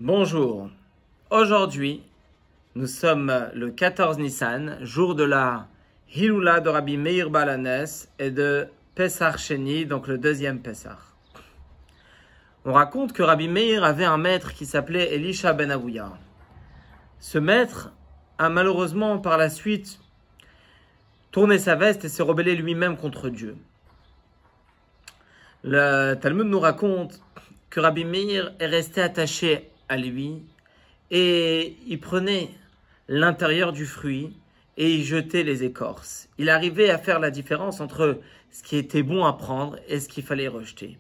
Bonjour, aujourd'hui nous sommes le 14 Nissan, jour de la Hiloula de Rabbi Meir Baal HaNes et de Pesach Sheni, donc le deuxième Pesach. On raconte que Rabbi Meir avait un maître qui s'appelait Elisha ben Avouya. Ce maître a malheureusement par la suite tourné sa veste et s'est rebellé lui-même contre Dieu. Le Talmud nous raconte que Rabbi Meir est resté attaché à lui et il prenait l'intérieur du fruit et il jetait les écorces. Il arrivait à faire la différence entre ce qui était bon à prendre et ce qu'il fallait rejeter.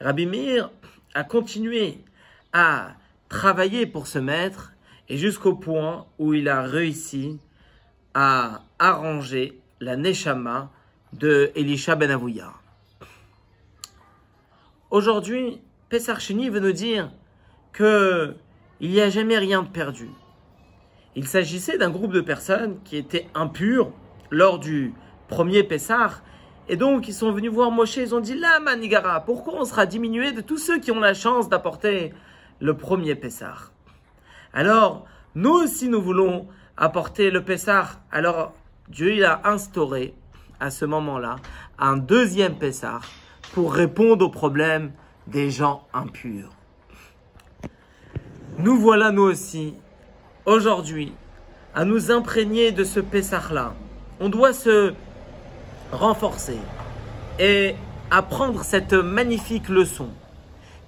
Rabbi Meir a continué à travailler pour ce maître et jusqu'au point où il a réussi à arranger la neshama de Elisha ben Avouya. Aujourd'hui, Pesach Sheni veut nous dire qu'il n'y a jamais rien de perdu. Il s'agissait d'un groupe de personnes qui étaient impures lors du premier Pessah. Et donc, ils sont venus voir Moshe, ils ont dit « La Manigara, pourquoi on sera diminué de tous ceux qui ont la chance d'apporter le premier Pessah ?» Alors, nous aussi, nous voulons apporter le Pessah. Alors, Dieu il a instauré, à ce moment-là, un deuxième Pessah pour répondre aux problèmes des gens impurs. Nous voilà, nous aussi, aujourd'hui, à nous imprégner de ce Pessah-là. On doit se renforcer et apprendre cette magnifique leçon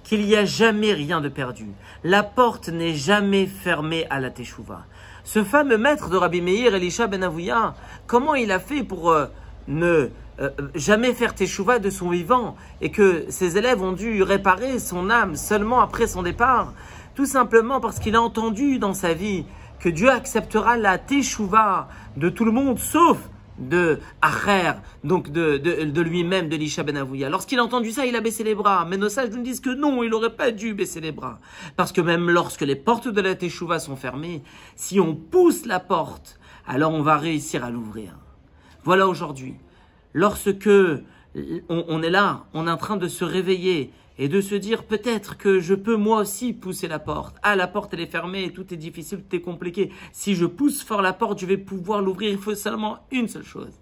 qu'il n'y a jamais rien de perdu. La porte n'est jamais fermée à la Teshuvah. Ce fameux maître de Rabbi Meir, Elisha ben Avouya, comment il a fait pour ne jamais faire Teshuvah de son vivant et que ses élèves ont dû réparer son âme seulement après son départ? Tout simplement parce qu'il a entendu dans sa vie que Dieu acceptera la Teshuvah de tout le monde, sauf de Acher, donc de lui-même, de Elisha ben Avouya. Lorsqu'il a entendu ça, il a baissé les bras. Mais nos sages nous disent que non, il n'aurait pas dû baisser les bras. Parce que même lorsque les portes de la Teshuvah sont fermées, si on pousse la porte, alors on va réussir à l'ouvrir. Voilà aujourd'hui, lorsque on est là, on est en train de se réveiller et de se dire peut-être que je peux moi aussi pousser la porte. Ah, la porte elle est fermée, tout est difficile, tout est compliqué. Si je pousse fort la porte, je vais pouvoir l'ouvrir. Il faut seulement une seule chose,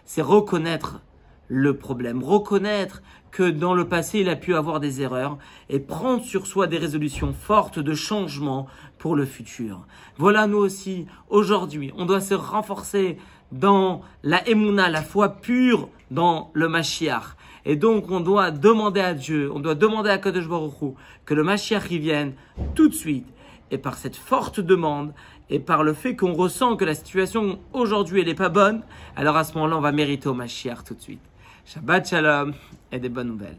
c'est reconnaître le problème, reconnaître que dans le passé il a pu avoir des erreurs et prendre sur soi des résolutions fortes de changement pour le futur. Voilà, nous aussi, aujourd'hui, on doit se renforcer dans la Emouna, la foi pure dans le Mashiach. Et donc, on doit demander à Dieu, on doit demander à Kadosh Baruch Hu que le Mashiach y vienne tout de suite. Et par cette forte demande, et par le fait qu'on ressent que la situation aujourd'hui, elle n'est pas bonne, alors à ce moment-là, on va mériter au Mashiach tout de suite. Shabbat Shalom et des bonnes nouvelles.